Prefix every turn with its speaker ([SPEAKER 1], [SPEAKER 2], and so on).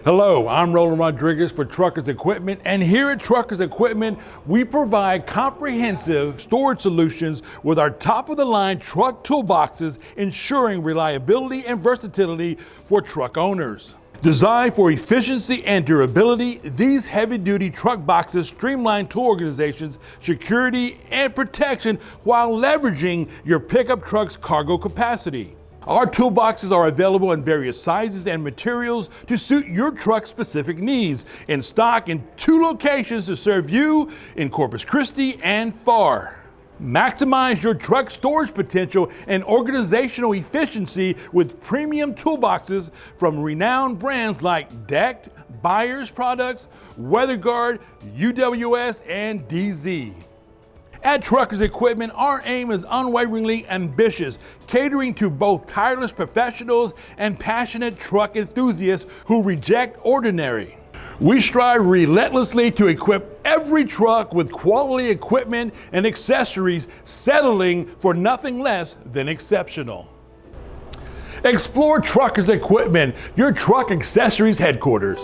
[SPEAKER 1] Hello, I'm Roland Rodriguez for Truckers Equipment, and here at Truckers Equipment, we provide comprehensive storage solutions with our top-of-the-line truck toolboxes, ensuring reliability and versatility for truck owners. Designed for efficiency and durability, these heavy-duty truck boxes streamline tool organizations, security, and protection while leveraging your pickup truck's cargo capacity. Our toolboxes are available in various sizes and materials to suit your truck's specific needs, in stock in 2 locations to serve you in Corpus Christi and Pharr. Maximize your truck storage potential and organizational efficiency with premium toolboxes from renowned brands like Decked, Byers Products, WeatherGuard, UWS, and Dee Zee. At Truckers Equipment, our aim is unwaveringly ambitious, catering to both tireless professionals and passionate truck enthusiasts who reject ordinary. We strive relentlessly to equip every truck with quality equipment and accessories, settling for nothing less than exceptional. Explore Truckers Equipment, your truck accessories headquarters.